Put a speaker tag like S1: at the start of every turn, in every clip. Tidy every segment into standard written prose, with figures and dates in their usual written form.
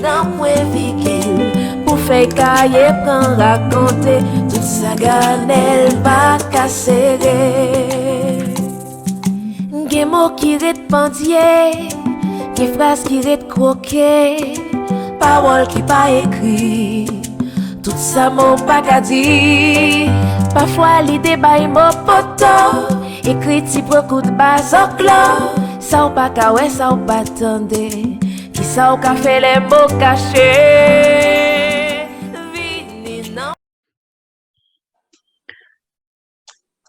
S1: nan point vigile pour faire cahier quand raconter toute sa ganelle pas serrer. Gen mots qui ret pendier, gen phrases qui ret croquer, paroles qui pas écrit. Tout ça mon pas qu'à dire. Parfois l'idée baille mon poto, écrit si pour coup de bas au clos. Ça ou pas qu'à ouais, ça ou pas tendé. Qui ça ou qu'a fait les mots cachés. Vini non.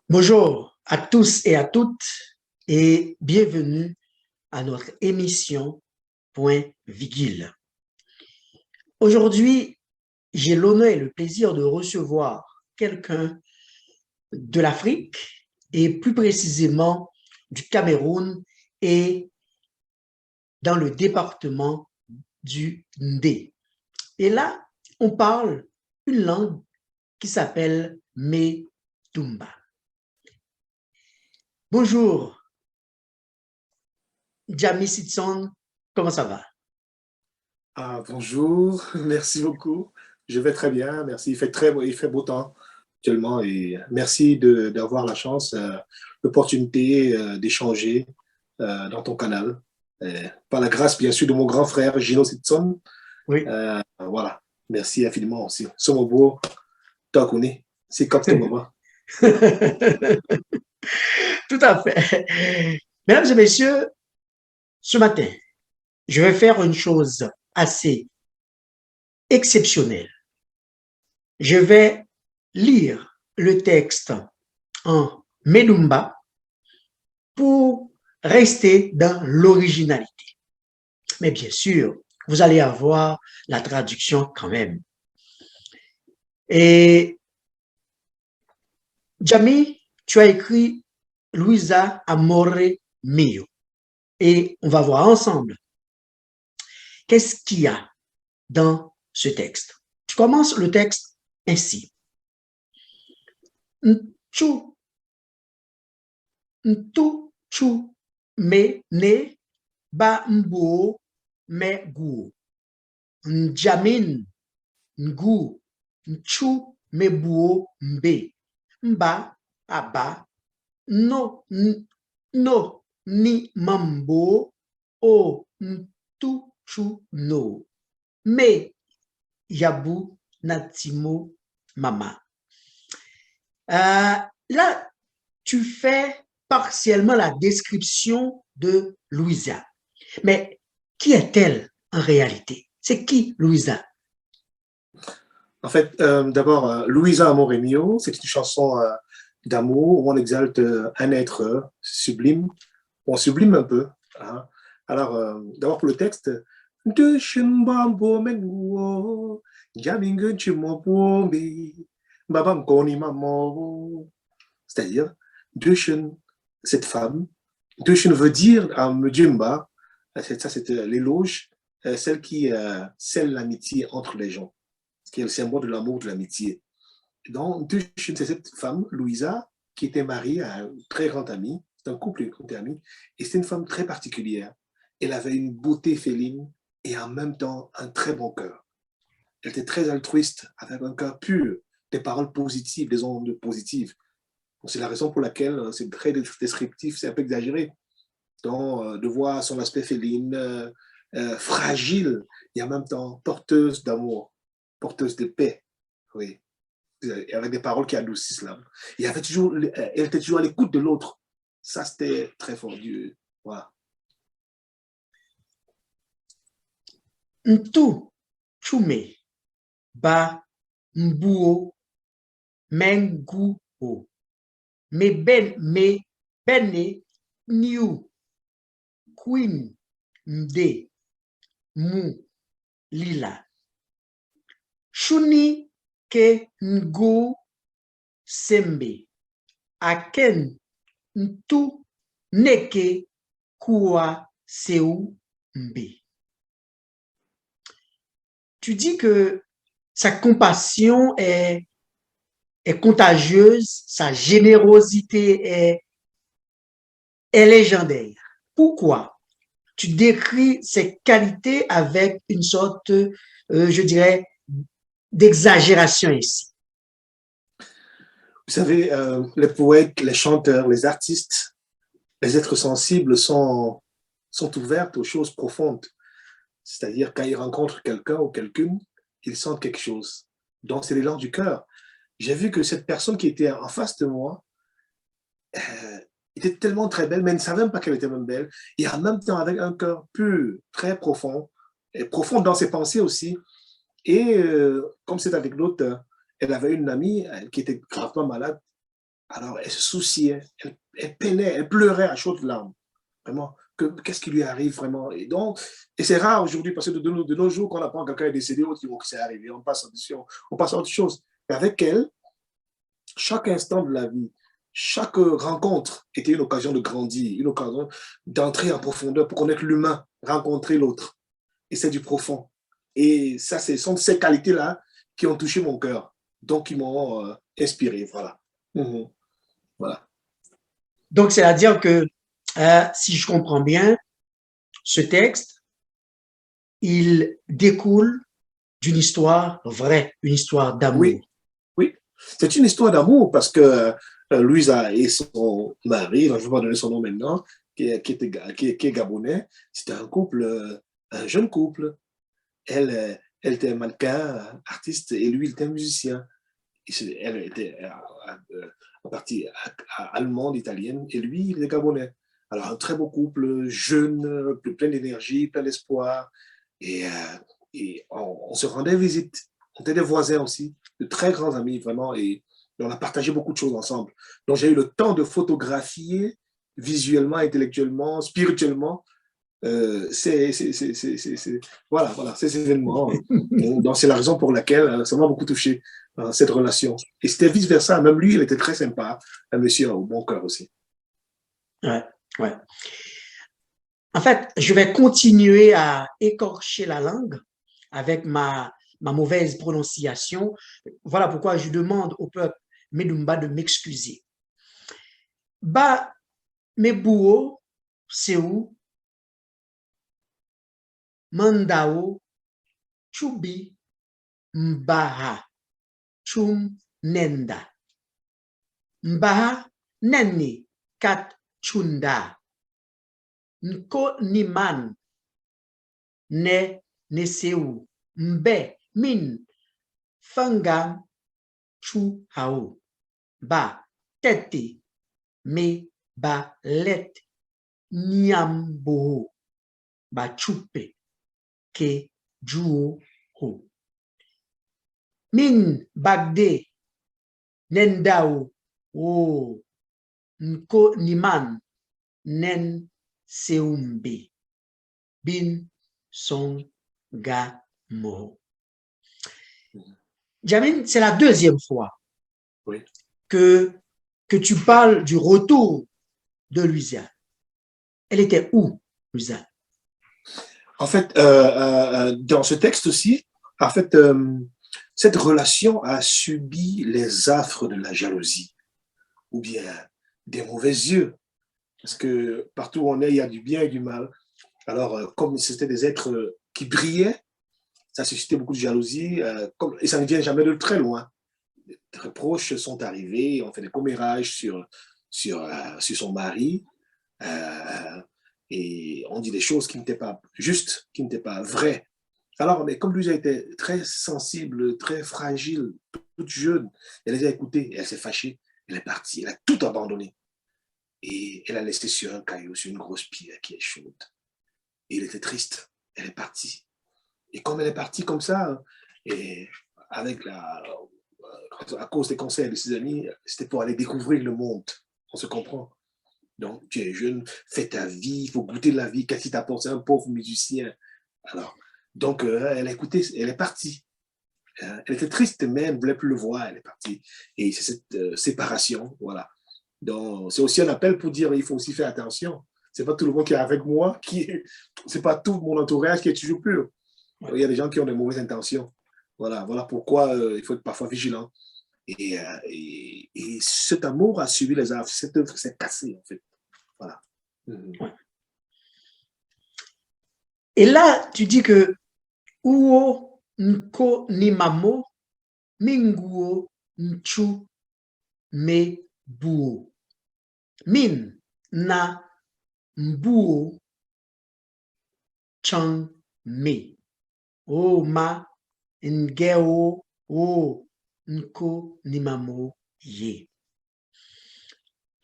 S2: Bonjour à tous et à toutes et bienvenue à notre émission Point Vigile. Aujourd'hui, j'ai l'honneur et le plaisir de recevoir quelqu'un de l'Afrique et plus précisément du Cameroun et dans le département du Ndé. Et là, on parle une langue qui s'appelle Medumba. Bonjour, Jami Sitson, comment ça va?
S3: Bonjour, merci beaucoup. Je vais très bien, merci. Il fait beau temps actuellement et merci d'avoir la chance, l'opportunité d'échanger dans ton canal. Par la grâce, bien sûr, de mon grand frère Gino Sitson.
S2: Oui.
S3: Voilà, merci infiniment aussi. Somobo, Takuni, c'est comme ton maman.
S2: Tout à fait. Mesdames et messieurs, ce matin, je vais faire une chose assez exceptionnelle. Je vais lire le texte en Medumba pour rester dans l'originalité. Mais bien sûr, vous allez avoir la traduction quand même. Et Jami, tu as écrit Luisa Amore Mio. Et on va voir ensemble qu'est-ce qu'il y a dans ce texte. Tu commences le texte ainsi. Ntu chu me ne ba mbo me gu. Njamin ngu nchu me buo mbe. Mba aba no ni mambo o ntu chu no. Me yabu natimo mama. Là, tu fais partiellement la description de Louisa. Mais qui est-elle en réalité? C'est qui Louisa?
S3: En fait, d'abord, Luisa Amore Mio, c'est une chanson d'amour où on exalte un être sublime. On sublime un peu. Hein. Alors, d'abord pour le texte, c'est-à-dire, cette femme, Dushin veut dire à Mjumba, ça c'est l'éloge, celle qui scelle l'amitié entre les gens, ce qui est le symbole de l'amour, de l'amitié. Donc, Dushin, c'est cette femme, Louisa, qui était mariée à un très grand ami, c'est un couple d'amis, et c'est une femme très particulière. Elle avait une beauté féline et en même temps un très bon cœur. Elle était très altruiste, avec un cœur pur, des paroles positives, des ondes positives. C'est la raison pour laquelle c'est très descriptif, c'est un peu exagéré. Donc, de voir son aspect féline, fragile et en même temps porteuse d'amour, porteuse de paix, oui, et avec des paroles qui adoucissent l'âme. Elle était toujours à l'écoute de l'autre. Ça, c'était très fort. Dieu. Voilà.
S2: Ntu chume ba mbuo mengu o. Me bene new queen mde mu lila. Shuni ke ngo sembe. Aken ntu neke kuwa seu mbe. Tu dis que sa compassion est contagieuse, sa générosité est légendaire. Pourquoi tu décris ces qualités avec une sorte, je dirais, d'exagération ici.
S3: Vous savez, les poètes, les chanteurs, les artistes, les êtres sensibles sont ouverts aux choses profondes. C'est-à-dire, quand ils rencontrent quelqu'un ou quelqu'une, ils sentent quelque chose. Donc, c'est l'élan du cœur. J'ai vu que cette personne qui était en face de moi était tellement très belle, mais elle ne savait même pas qu'elle était même belle. Et en même temps, avec un cœur pur, très profond, et profond dans ses pensées aussi. Et comme cette anecdote, elle avait une amie qui était gravement malade. Alors, elle se souciait, elle peinait, elle pleurait à chaudes larmes. Vraiment, qu'est-ce qui lui arrive vraiment? Et c'est rare aujourd'hui parce que de nos jours, quand on apprend que quelqu'un est décédé, on dit que c'est arrivé, on passe à autre chose. Mais avec elle, chaque instant de la vie, chaque rencontre était une occasion de grandir, une occasion d'entrer en profondeur pour connaître l'humain, rencontrer l'autre. Et c'est du profond. Et ça, ce sont ces qualités-là qui ont touché mon cœur, donc qui m'ont inspiré. Voilà. Voilà.
S2: Donc, c'est-à-dire que, si je comprends bien, ce texte, il découle d'une histoire vraie, une histoire d'amour.
S3: Oui, oui. C'est une histoire d'amour parce que Louisa et son mari, je ne vais pas donner son nom maintenant, qui est gabonais, c'était un couple, un jeune couple. Elle était mannequin, artiste, et lui, il était musicien. Elle était en partie allemande, italienne, et lui, il est gabonais. Alors, un très beau couple, jeune, plein d'énergie, plein d'espoir. Et, on se rendait visite. On était des voisins aussi, de très grands amis, vraiment. Et on a partagé beaucoup de choses ensemble. Donc, j'ai eu le temps de photographier visuellement, intellectuellement, spirituellement, voilà, ces événements. Donc, c'est la raison pour laquelle ça m'a beaucoup touché, cette relation. Et c'était vice-versa. Même lui, il était très sympa, un monsieur au bon cœur aussi.
S2: Ouais, ouais. En fait, je vais continuer à écorcher la langue avec ma mauvaise prononciation. Voilà pourquoi je demande au peuple Medumba de m'excuser. Ba Mebuo, c'est où? Mandao, Chubi, Mbaha, Chum Nenda. Mbaha, Neni, Kat Chunda. Nko Niman, Ne Neseu, Mbe, Min, Fangam, Chu Hao. Ba, Tete, Me, Ba, Let, Nyambo, Ba, Chupe, Ke, Juo, Ho. Min, Bagde, Nendao, O, Nko Niman, Nen, Seumbe, Bin, Son, Ga, Mo. Jamine, c'est la deuxième fois
S3: Oui.
S2: que tu parles du retour de Louisiane. Elle était où, Louisiane?
S3: En fait, dans ce texte aussi, en fait, cette relation a subi les affres de la jalousie ou bien des mauvais yeux. Parce que partout où on est, il y a du bien et du mal. Alors, comme c'était des êtres qui brillaient, ça suscitait beaucoup de jalousie, et ça ne vient jamais de très loin. Les reproches sont arrivés, on fait des commérages sur son mari, et on dit des choses qui n'étaient pas justes, qui n'étaient pas vraies. Alors, mais comme lui a été très sensible, très fragile, toute jeune, elle les a écoutées, elle s'est fâchée, elle est partie, elle a tout abandonné. Et elle a laissé sur un caillou, sur une grosse pierre qui est chaude. Et il était triste, elle est partie. Et comme elle est partie comme ça, et avec à cause des conseils de ses amis, c'était pour aller découvrir le monde. On se comprend. Donc, tu es jeune, fais ta vie, il faut goûter la vie. Qu'est-ce qui t'apporte? C'est un pauvre musicien. Alors, donc, elle a écouté, elle est partie. Elle était triste, mais elle ne voulait plus le voir, elle est partie. Et c'est cette séparation, voilà. Donc, c'est aussi un appel pour dire il faut aussi faire attention. C'est pas tout le monde qui est avec moi, c'est pas tout mon entourage qui est toujours pur. Il y a des gens qui ont de mauvaises intentions. Voilà pourquoi il faut être parfois vigilant. Et cet amour a suivi les affres. Cette œuvre s'est cassée, en fait. Voilà.
S2: Ouais. Et là, tu dis que Uo Nko Nimamo Minguo Nchu Me Buo. Min na Mbuo Chang Me. O ma Ngeo O Nko Nimamo Ye.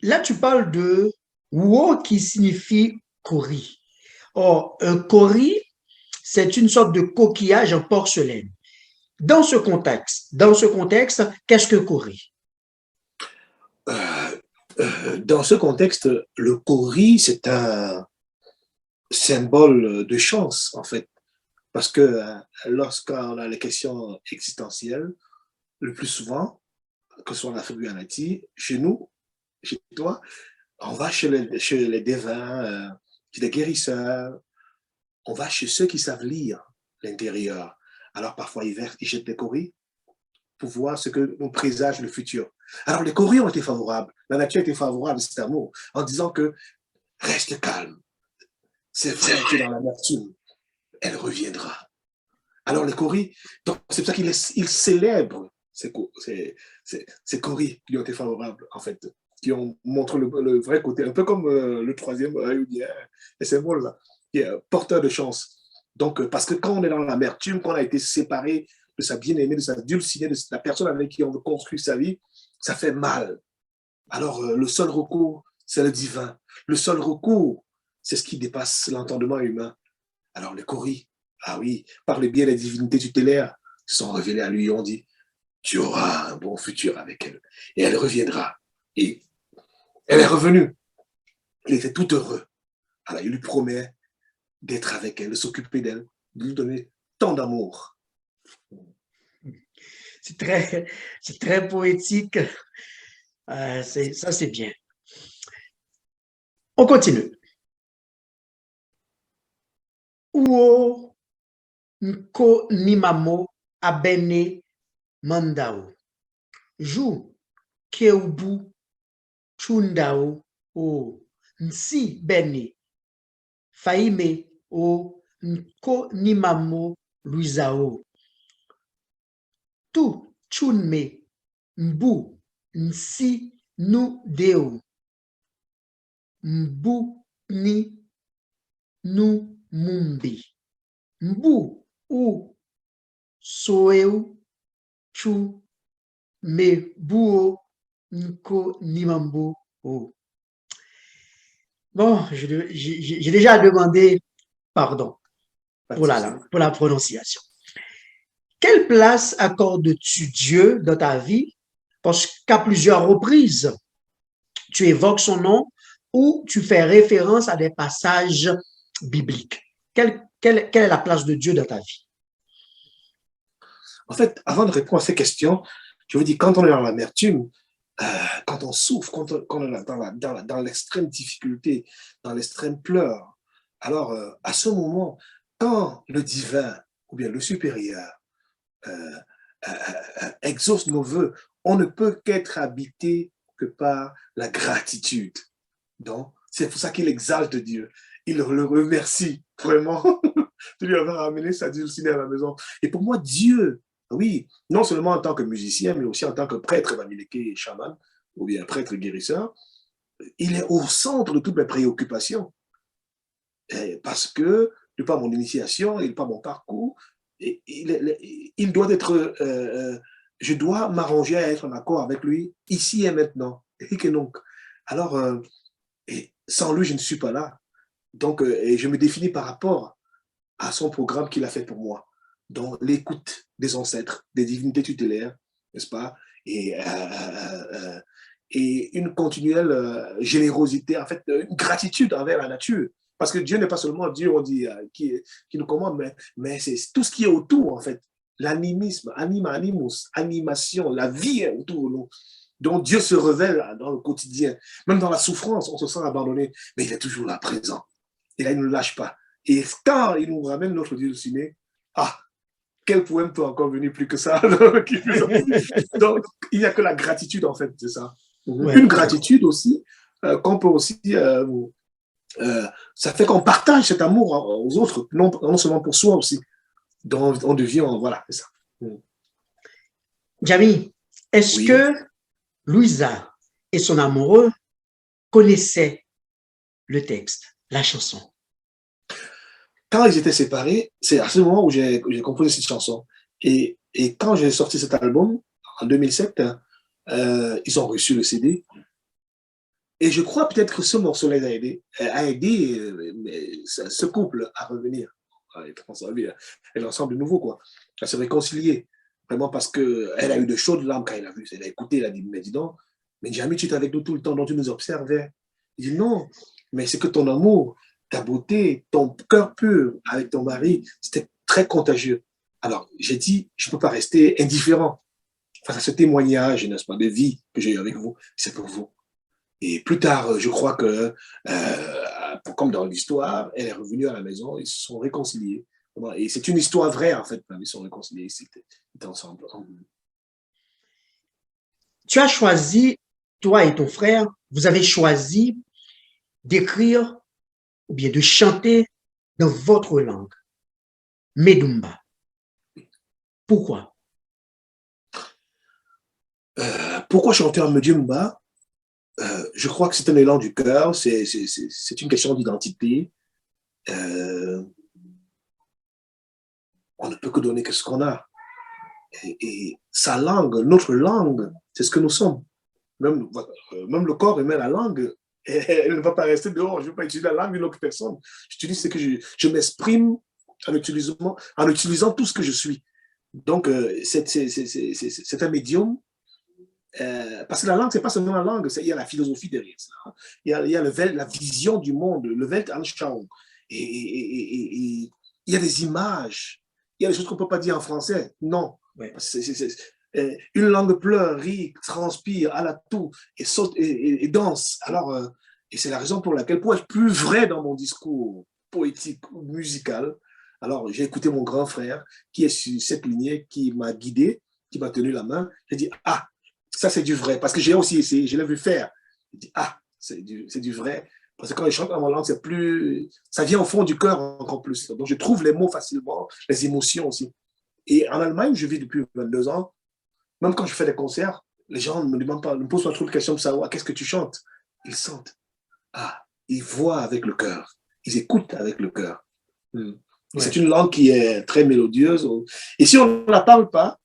S2: Là, tu parles de Uo qui signifie kori. Or, un kori, c'est une sorte de coquillage en porcelaine. Dans ce contexte, qu'est-ce que kori?
S3: Dans ce contexte, le kori, c'est un symbole de chance, en fait. Parce que lorsqu'on a les questions existentielles, le plus souvent, que ce soit en Afrique ou en Haïti, chez nous, chez toi, on va chez les devins, chez les guérisseurs, on va chez ceux qui savent lire l'intérieur. Alors parfois, ils jettent des coris pour voir ce que nous présage le futur. Alors les coris ont été favorables, la nature a été favorable à cet amour, en disant que reste calme, c'est vrai que dans l'amertume, elle reviendra. Alors les coris, c'est pour ça qu'ils célèbrent ces coris qui ont été favorables, en fait, qui ont montré le vrai côté, un peu comme le troisième œil, les symboles là, qui est porteur de chance. Donc, parce que quand on est dans l'amertume, quand on a été séparé de sa bien-aimée, de sa dulcinée, de la personne avec qui on veut construire sa vie, ça fait mal. Alors, le seul recours, c'est le divin. Le seul recours, c'est ce qui dépasse l'entendement humain. Alors, les coris, ah oui, par le biais des divinités tutélaires, se sont révélés à lui et ont dit, tu auras un bon futur avec elle. Et elle reviendra. Et elle est revenue. Il était tout heureux. Alors, il lui promet d'être avec elle, de s'occuper d'elle, de lui donner tant d'amour.
S2: C'est très poétique. Ça, c'est bien. On continue. Uo Nko Nimamo Abene Mandao. Jou Keubu Chundao O Nsi Bene Faime O Nko Nimamo Luizao. Tu Chunme Mbu Nsi Nu Deo Mbu Ni Nu Mumbi. Mbu ou Soeu Chu Me Buo Nko Nimambo O. Bon, j'ai déjà demandé pardon pour la prononciation. Quelle place accordes-tu Dieu dans ta vie? Parce qu'à plusieurs reprises, tu évoques son nom ou tu fais référence à des passages bibliques. Quelle est la place de Dieu dans ta vie?
S3: En fait, avant de répondre à ces questions, je vous dis, quand on est dans l'amertume, quand on souffre, quand on est dans l'extrême difficulté, dans l'extrême pleur, alors à ce moment, quand le divin ou bien le supérieur exauce nos vœux, on ne peut qu'être habité que par la gratitude. Donc, c'est pour ça qu'il exalte Dieu. Il le remercie vraiment de lui avoir ramené sa dulcinée à la maison. Et pour moi, Dieu, oui, non seulement en tant que musicien, mais aussi en tant que prêtre Bamileke chaman, ou bien prêtre guérisseur, il est au centre de toutes mes préoccupations. Parce que, de par mon initiation et de par mon parcours, il doit être, je dois m'arranger à être en accord avec lui, ici et maintenant. Et que donc, alors, et sans lui, je ne suis pas là. Donc, et je me définis par rapport à son programme qu'il a fait pour moi. Donc, l'écoute des ancêtres, des divinités tutélaires, n'est-ce pas? Et une continuelle générosité, en fait, une gratitude envers la nature. Parce que Dieu n'est pas seulement Dieu, on dit, qui nous commande, mais c'est tout ce qui est autour, en fait. L'animisme, animus, animation, la vie est autour de nous. Donc Dieu se révèle dans le quotidien. Même dans la souffrance, on se sent abandonné, mais il est toujours là, présent. Et là, il ne nous lâche pas. Et quand il nous ramène notre Dieu ciné, ah, quel poème peut encore venir plus que ça? Donc, il n'y a que la gratitude, en fait, c'est ça. Ouais. Une gratitude aussi, qu'on peut aussi ça fait qu'on partage cet amour aux autres, non seulement pour soi aussi. Donc, on devient, voilà, c'est ça.
S2: Jamie, est-ce
S3: Oui.
S2: que Louisa et son amoureux connaissaient le texte, la chanson?
S3: Quand ils étaient séparés, c'est à ce moment où j'ai composé cette chanson. Et quand j'ai sorti cet album, en 2007, ils ont reçu le CD. Et je crois peut-être que ce morceau-là a aidé ce couple à revenir, à être ensemble, de nouveau, quoi, à se réconcilier. Vraiment parce qu'elle a eu de chaudes larmes quand elle a vu, elle a écouté, elle a dit, mais dis donc, mais Jamie, tu étais avec nous tout le temps, donc tu nous observais. Il dit, non, mais c'est que ton amour, ta beauté, ton cœur pur avec ton mari, c'était très contagieux. Alors, j'ai dit, je ne peux pas rester indifférent face à ce témoignage, n'est-ce pas, de vie que j'ai eu avec vous, c'est pour vous. Et plus tard, je crois que, comme dans l'histoire, elle est revenue à la maison, ils se sont réconciliés. Et c'est une histoire vraie, en fait, ils se sont réconciliés, ils étaient ensemble.
S2: Tu as choisi, toi et ton frère, vous avez choisi d'écrire ou bien de chanter dans votre langue, Medumba. Pourquoi?
S3: Pourquoi chanter en Medumba? Je crois que c'est un élan du cœur, c'est une question d'identité. On ne peut que donner que ce qu'on a. Et sa langue, notre langue, c'est ce que nous sommes. Même le corps humain, la langue, elle ne va pas rester dehors. Je ne vais pas utiliser la langue d'une autre personne. J'utilise ce que je m'exprime en utilisant tout ce que je suis. Donc, c'est un médium. Parce que la langue, ce n'est pas seulement la langue, il y a la philosophie derrière ça. Il y a la vision du monde, le Weltanschauung. Et il y a des images. Il y a des choses qu'on ne peut pas dire en français. Non. Ouais. Une langue pleure, rit, transpire, à la toux et saute et danse. Alors, et c'est la raison pour laquelle, pour être plus vrai dans mon discours poétique ou musical, alors j'ai écouté mon grand frère qui est sur cette lignée, qui m'a guidé, qui m'a tenu la main. J'ai dit, ah, ça c'est du vrai, parce que j'ai aussi essayé, je l'ai vu faire. J'ai dit, ah, c'est du vrai. Parce que quand je chante dans ma langue, c'est plus, ça vient au fond du cœur encore plus. Donc je trouve les mots facilement, les émotions aussi. Et en Allemagne, je vis depuis 22 ans. Même quand je fais des concerts, les gens ne me demandent pas, ne me posent pas trop de questions pour savoir qu'est-ce que tu chantes. Ils sentent. Ah, ils voient avec le cœur. Ils écoutent avec le cœur. Ouais. C'est une langue qui est très mélodieuse. Et si on ne la parle pas,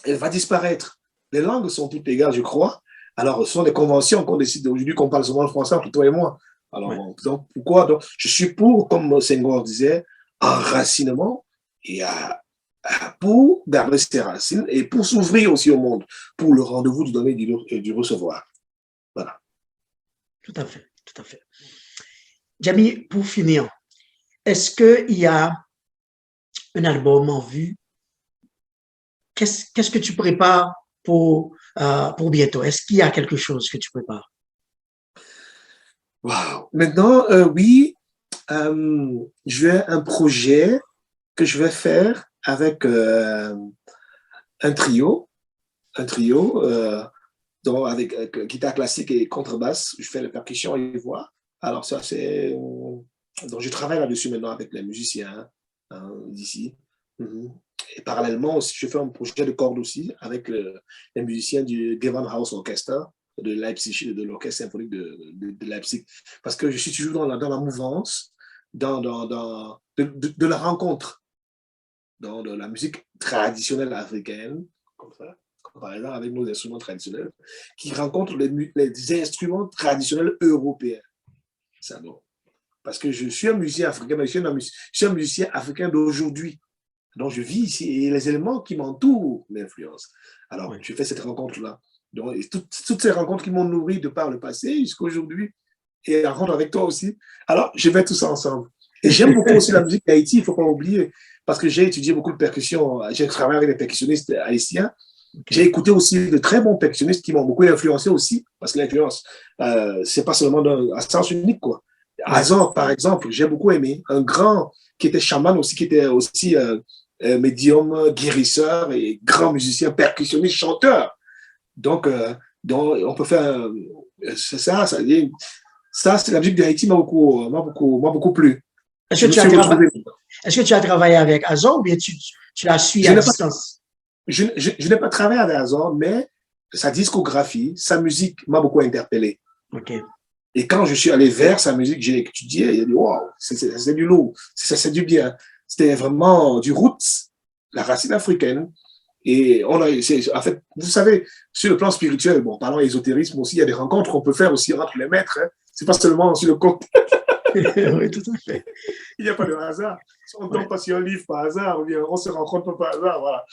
S3: elle va disparaître. Les langues sont toutes égales, je crois. Alors, ce sont des conventions qu'on décide aujourd'hui qu'on parle seulement le français entre toi et moi. Alors, donc, pourquoi? Donc, je suis pour, comme Senghor disait, enracinement et pour garder ses racines et pour s'ouvrir aussi au monde, pour le rendez-vous du donner et du recevoir. Voilà.
S2: Tout à fait, tout à fait. Jamie, pour finir, est-ce qu'il y a un album en vue? Qu'est-ce que tu prépares pour bientôt? Est-ce qu'il y a quelque chose que tu prépares?
S3: Wow. Maintenant, oui, j'ai un projet que je vais faire avec un trio donc avec guitare classique et contrebasse. Je fais les percussions et les voix. Alors ça, c'est... Donc je travaille là-dessus maintenant avec les musiciens d'ici. Et parallèlement aussi, je fais un projet de cordes aussi avec les musiciens du Gewandhaus Orchestra de Leipzig, de l'orchestre symphonique de Leipzig. Parce que je suis toujours dans la mouvance, de la rencontre, dans la musique traditionnelle africaine, comme ça, par exemple avec nos instruments traditionnels, qui rencontrent les instruments traditionnels européens. Ça, non. Parce que je suis un musicien africain, mais je suis un musicien africain d'aujourd'hui. Donc, je vis ici et les éléments qui m'entourent m'influencent. Alors, je fais cette rencontre-là. Donc, toutes ces rencontres qui m'ont nourri de par le passé jusqu'à aujourd'hui, et la rencontre avec toi aussi. Alors, je mets tout ça ensemble. Et j'aime beaucoup aussi la musique d'Haïti, il ne faut pas oublier, parce que j'ai étudié beaucoup de percussions. J'ai travaillé avec des percussionnistes haïtiens. J'ai écouté aussi de très bons percussionnistes qui m'ont beaucoup influencé aussi, parce que l'influence, ce n'est pas seulement à sens unique, quoi. Azor, par exemple, j'ai beaucoup aimé. Un grand qui était chaman aussi, qui était aussi médium, guérisseur et grand musicien, percussionniste, chanteur. Donc on peut faire... C'est ça Ça, c'est la musique d'Haïti m'a beaucoup plu.
S2: Est-ce
S3: Je
S2: que
S3: me
S2: tu as,
S3: suis retrouvé.
S2: est-ce que tu as travaillé avec Azor ou bien tu la suis
S3: Je
S2: à
S3: n'ai pas,
S2: distance?
S3: je n'ai pas travaillé avec Azor, mais sa discographie, sa musique m'a beaucoup interpellé.
S2: OK.
S3: Et quand je suis allé vers sa musique, j'ai étudié, il a dit, wow, c'est du lourd, c'est du bien. C'était vraiment du roots, la racine africaine. Et en fait, vous savez, sur le plan spirituel, bon, parlant ésotérisme aussi, il y a des rencontres qu'on peut faire aussi entre les maîtres. Hein. C'est pas seulement sur le compte.
S2: Oui, tout à fait.
S3: Il n'y a pas de hasard. On ne
S2: Ouais.
S3: tombe pas sur un livre par hasard, ou bien on se rencontre pas par hasard, voilà.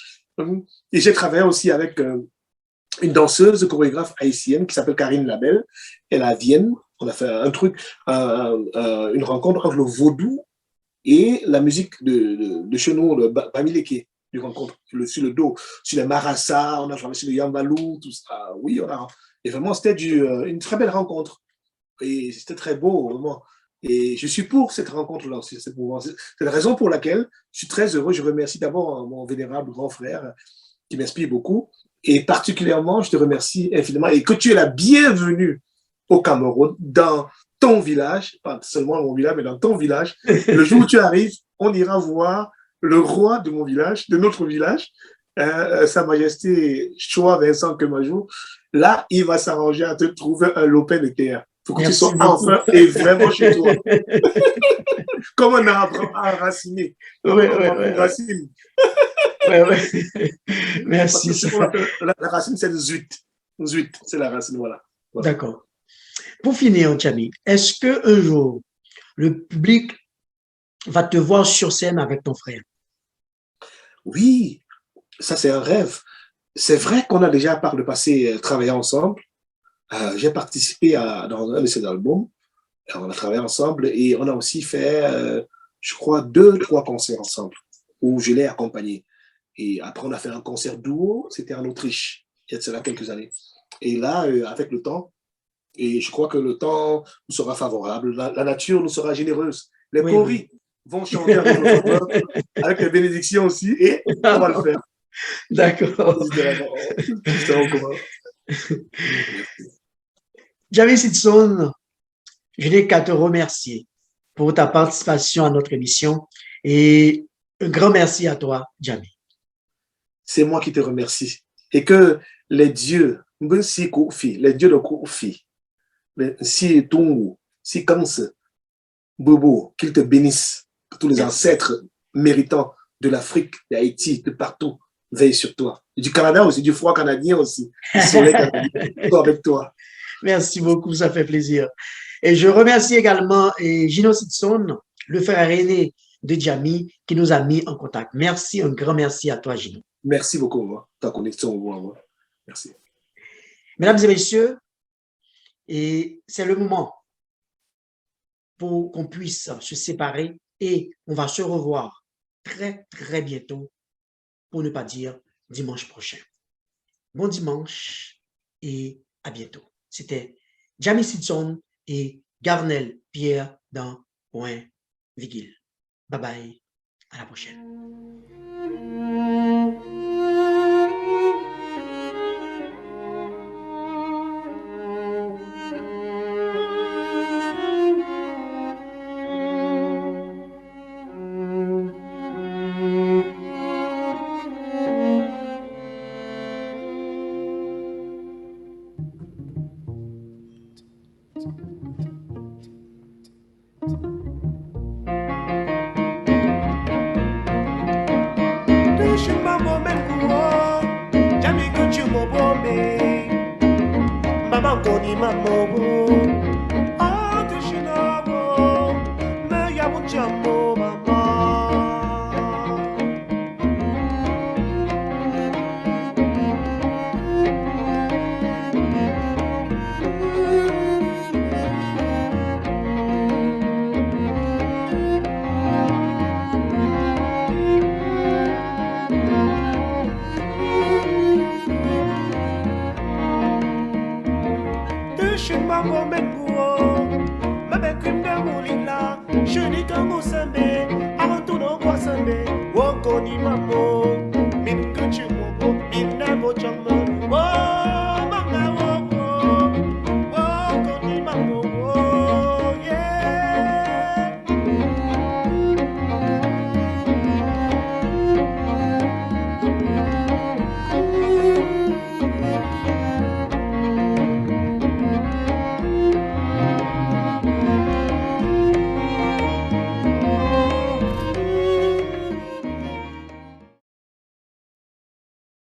S3: Et j'ai travaillé aussi avec une danseuse chorégraphe haïtienne qui s'appelle Karine Labelle. Elle est à Vienne. On a fait un truc, une rencontre entre le vaudou et la musique de chez nous, le Bamileke, du rencontre sur le dos, sur les marassa, on a joué sur le yambalou, tout ça. Oui, et vraiment, c'était une très belle rencontre. Et c'était très beau, vraiment. Et je suis pour cette rencontre-là, c'est la raison pour laquelle je suis très heureux. Je remercie d'abord mon vénérable grand frère qui m'inspire beaucoup. Et particulièrement, je te remercie infiniment et que tu es la bienvenue au Cameroun, dans ton village, pas seulement mon village, mais dans ton village. Le jour où tu arrives, on ira voir le roi de mon village, de notre village, Sa Majesté Choa Vincent Kemajou. Là, il va s'arranger à te trouver un lopin de terre. Il faut que tu sois enfin et vraiment chez toi. Comme un arbre enraciné.
S2: Oui,
S3: racine.
S2: Merci.
S3: La racine, c'est le zuit. Zuit, c'est la racine, voilà.
S2: D'accord. Pour finir, Tchami, est-ce qu'un jour, le public va te voir sur scène avec ton frère?
S3: Oui, ça c'est un rêve. C'est vrai qu'on a déjà par le passé travaillé ensemble. J'ai participé dans un de ses albums. On a travaillé ensemble et on a aussi fait, je crois, 2-3 concerts ensemble où je l'ai accompagné. Et après, on a fait un concert duo, c'était en Autriche, il y a de cela quelques années. Et là, avec le temps, et je crois que le temps nous sera favorable, la nature nous sera généreuse. Les choris vont chanter avec notre peuple, avec les bénédictions aussi, et on va le faire.
S2: D'accord. Jamie Sidson, je n'ai qu'à te remercier pour ta participation à notre émission et un grand merci à toi, Jamie.
S3: C'est moi qui te remercie. Et que les dieux de Koufi, si Tungu, si Kanse, Bobo, qu'ils te bénissent, que tous les ancêtres méritants de l'Afrique, d'Haïti, de partout, veillent sur toi. Et du Canada aussi, du froid canadien aussi, du soleil canadien, avec toi.
S2: Merci beaucoup, ça fait plaisir. Et je remercie également Gino Sidson, le frère aîné de Jamie, qui nous a mis en contact. Merci, un grand merci à toi, Gino.
S3: Merci beaucoup, ta connexion au moi. Merci.
S2: Mesdames et messieurs, et c'est le moment pour qu'on puisse se séparer et on va se revoir très, très bientôt, pour ne pas dire dimanche prochain. Bon dimanche et à bientôt. C'était Jamie Sidson et Garnel Pierre dans Point Vigile. Bye bye, à la prochaine.
S4: Mama,